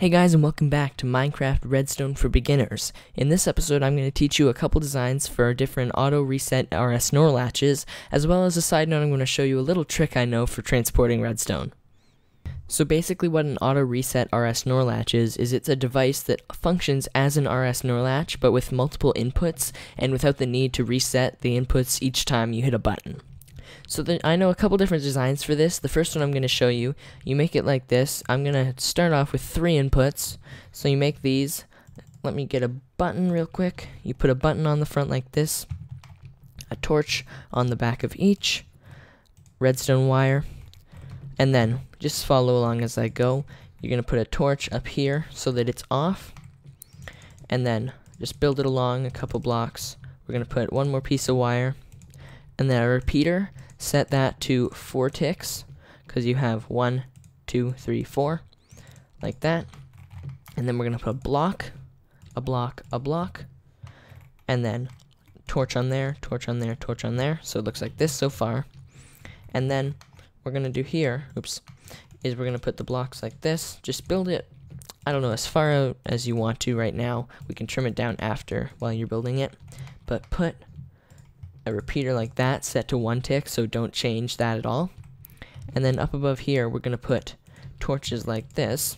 Hey guys, and welcome back to Minecraft Redstone for Beginners. In this episode I'm going to teach you a couple designs for different auto reset RS NOR latches, as well as a side note I'm going to show you a little trick I know for transporting redstone. So basically what an auto reset RS NOR latch is it's a device that functions as an RS NOR latch but with multiple inputs and without the need to reset the inputs each time you hit a button. So I know a couple different designs for this. The first one I'm going to show you, you make it like this. I'm going to start off with 3 inputs. So you make these. Let me get a button real quick. You put a button on the front like this, a torch on the back of each, redstone wire, and then just follow along as I go. You're going to put a torch up here so that it's off, and then just build it along a couple blocks. We're going to put one more piece of wire, and then a repeater. Set that to 4 ticks, because you have 1, 2, 3, 4, like that. And then we're going to put a block, a block, a block, and then torch on there, torch on there, torch on there. So it looks like this so far. And then we're going to do here, is we're going to put the blocks like this. Just build it, I don't know, as far out as you want to right now. We can trim it down after while you're building it. But put a repeater like that set to 1 tick, so don't change that at all. And then up above here we're going to put torches like this.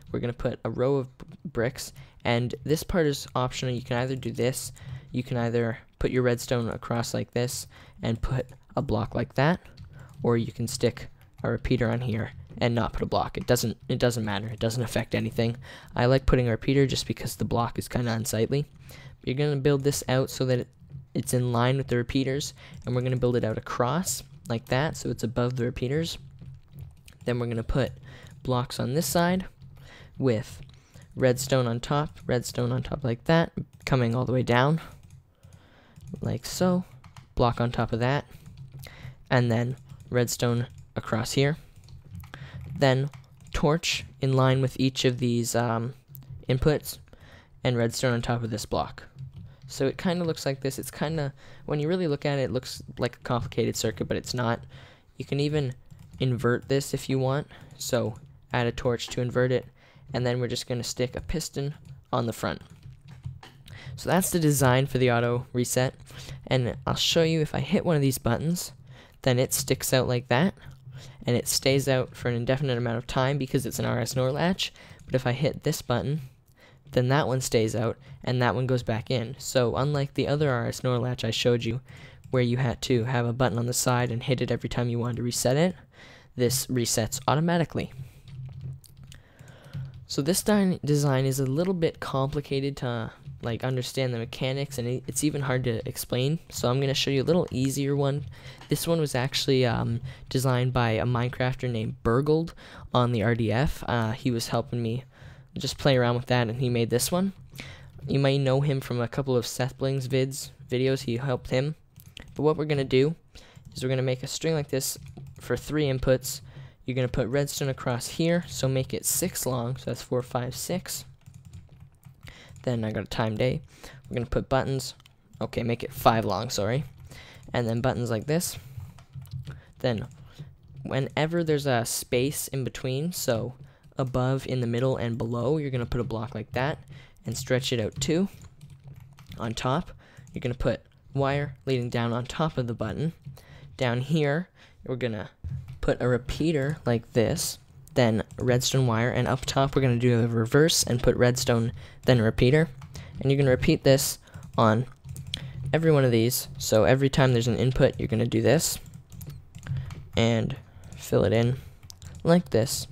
We're going to put a row of bricks, and this part is optional. You can either do this, you can either put your redstone across like this and put a block like that, or you can stick a repeater on here and not put a block. It doesn't matter. It doesn't affect anything. I like putting a repeater just because the block is kind of unsightly. You're going to build this out so that it's in line with the repeaters, and we're going to build it out across like that so it's above the repeaters. Then we're going to put blocks on this side with redstone on top like that, coming all the way down like so, block on top of that, and then redstone across here. Then torch in line with each of these inputs, and redstone on top of this block. So it kind of looks like this. It's kind of, when you really look at it, it looks like a complicated circuit, but it's not. You can even invert this if you want. So add a torch to invert it, and then we're just going to stick a piston on the front. So that's the design for the auto reset, and I'll show you if I hit one of these buttons, then it sticks out like that, and it stays out for an indefinite amount of time because it's an RS NOR latch. But if I hit this button, then that one stays out and that one goes back in. So unlike the other RS NOR latch I showed you, where you had to have a button on the side and hit it every time you wanted to reset it, this resets automatically. So this design is a little bit complicated to understand the mechanics, and it's even hard to explain. So I'm going to show you a little easier one. This one was actually designed by a Minecrafter named Burgled on the RDF. He was helping me just play around with that, and he made this one. You might know him from a couple of SethBling's videos. He helped him. But what we're going to do is we're going to make a string like this for 3 inputs. You're going to put redstone across here, so make it 6 long, so that's 4, 5, 6. Then I got a time day. We're going to put buttons, okay, make it 5 long, sorry. And then buttons like this. Then whenever there's a space in between, so above, in the middle, and below, you're going to put a block like that and stretch it out too. On top, you're going to put wire leading down on top of the button. Down here, we're going to put a repeater like this, then redstone wire, and up top we're going to do a reverse and put redstone, then a repeater. And you're going to repeat this on every one of these. So every time there's an input, you're going to do this and fill it in like this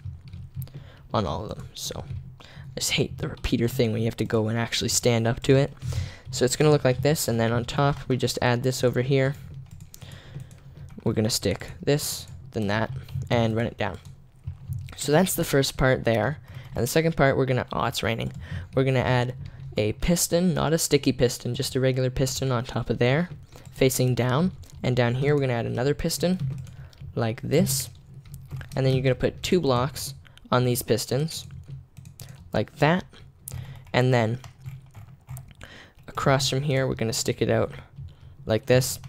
on all of them. So I just hate the repeater thing when you have to go and actually stand up to it. So it's going to look like this, and then on top we just add this over here. We're going to stick this, then that, and run it down. So that's the first part there. And the second part, we're going to, oh, it's raining. We're going to add a piston, not a sticky piston, just a regular piston on top of there, facing down. And down here we're going to add another piston like this. And then you're going to put 2 blocks on these pistons like that, and then across from here we're going to stick it out like this,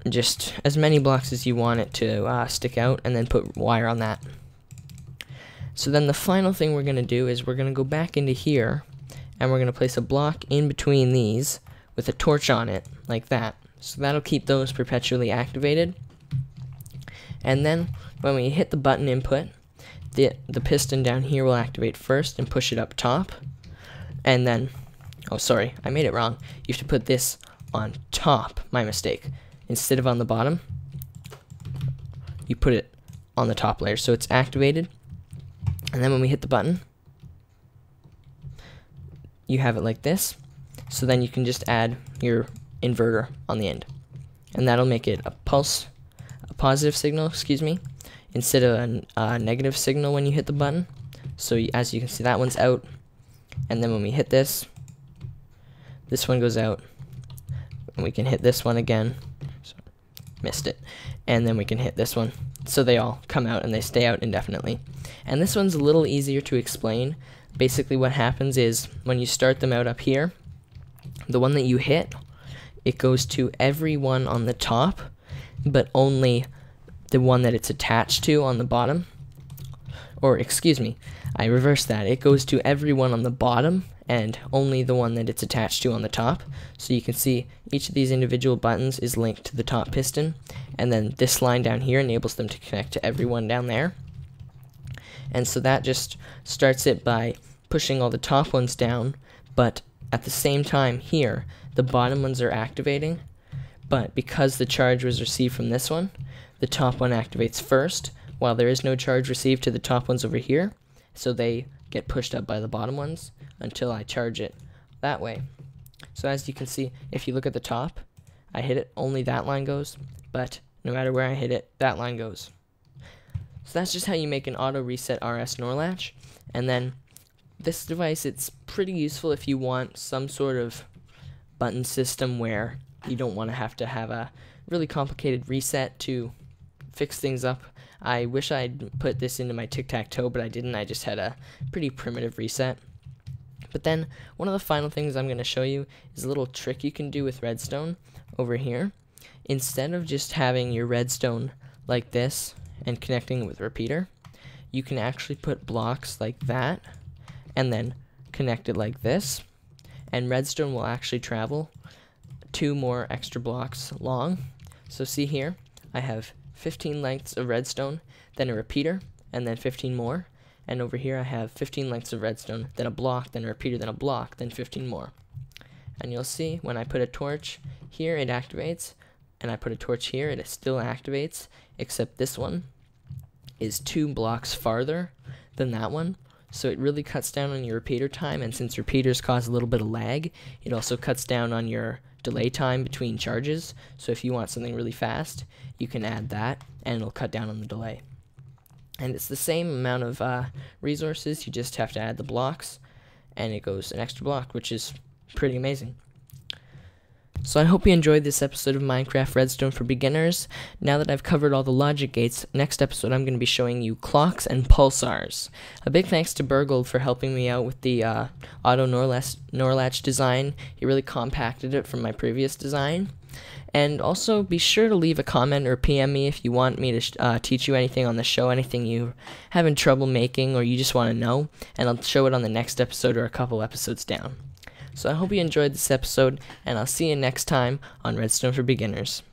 just as many blocks as you want it to stick out, and then put wire on that. So then the final thing we're going to do is we're going to go back into here, and we're going to place a block in between these with a torch on it, like that. So that'll keep those perpetually activated. And then when we hit the button input, the piston down here will activate first and push it up top. And then, oh sorry, I made it wrong. You have to put this on top, my mistake. Instead of on the bottom, you put it on the top layer, so it's activated. And then when we hit the button, you have it like this. So then you can just add your inverter on the end, and that'll make it a positive signal, excuse me, instead of a negative signal when you hit the button. So as you can see, that one's out, and then when we hit this one goes out, and we can hit this one again. Sorry, missed it. And then we can hit this one. So they all come out and they stay out indefinitely. And this one's a little easier to explain. Basically what happens is when you start them out up here, the one that you hit, it goes to every one on the top, but only the one that it's attached to on the bottom. Or excuse me, I reversed that. It goes to every one on the bottom and only the one that it's attached to on the top. So you can see each of these individual buttons is linked to the top piston, and then this line down here enables them to connect to every one down there. And so that just starts it by pushing all the top ones down, but at the same time here, the bottom ones are activating, but because the charge was received from this one, the top one activates first, while there is no charge received to the top ones over here, so they get pushed up by the bottom ones until I charge it that way. So as you can see, if you look at the top, I hit it, only that line goes, but no matter where I hit it, that line goes. So that's just how you make an auto reset RS NOR latch. And then this device, it's pretty useful if you want some sort of button system where you don't want to have a really complicated reset to fix things up. I wish I'd put this into my tic-tac-toe, but I didn't. I just had a pretty primitive reset. But then one of the final things I'm going to show you is a little trick you can do with Redstone over here. Instead of just having your Redstone like this and connecting it with a repeater, you can actually put blocks like that and then connect it like this, and Redstone will actually travel 2 more extra blocks long. So see here, I have 15 lengths of redstone, then a repeater, and then 15 more. And over here I have 15 lengths of redstone, then a block, then a repeater, then a block, then 15 more. And you'll see when I put a torch here, it activates, and I put a torch here, it still activates, except this one is 2 blocks farther than that one. So it really cuts down on your repeater time, and since repeaters cause a little bit of lag, it also cuts down on your delay time between charges. So if you want something really fast, you can add that, and it'll cut down on the delay. And it's the same amount of resources, you just have to add the blocks, and it goes an extra block, which is pretty amazing. So I hope you enjoyed this episode of Minecraft Redstone for Beginners. Now that I've covered all the logic gates, next episode I'm going to be showing you clocks and pulsars. A big thanks to Burgled for helping me out with the auto NOR latch design. He really compacted it from my previous design. And also be sure to leave a comment or PM me if you want me to teach you anything on the show, anything you're having trouble making or you just want to know, and I'll show it on the next episode or a couple episodes down. So I hope you enjoyed this episode, and I'll see you next time on Redstone for Beginners.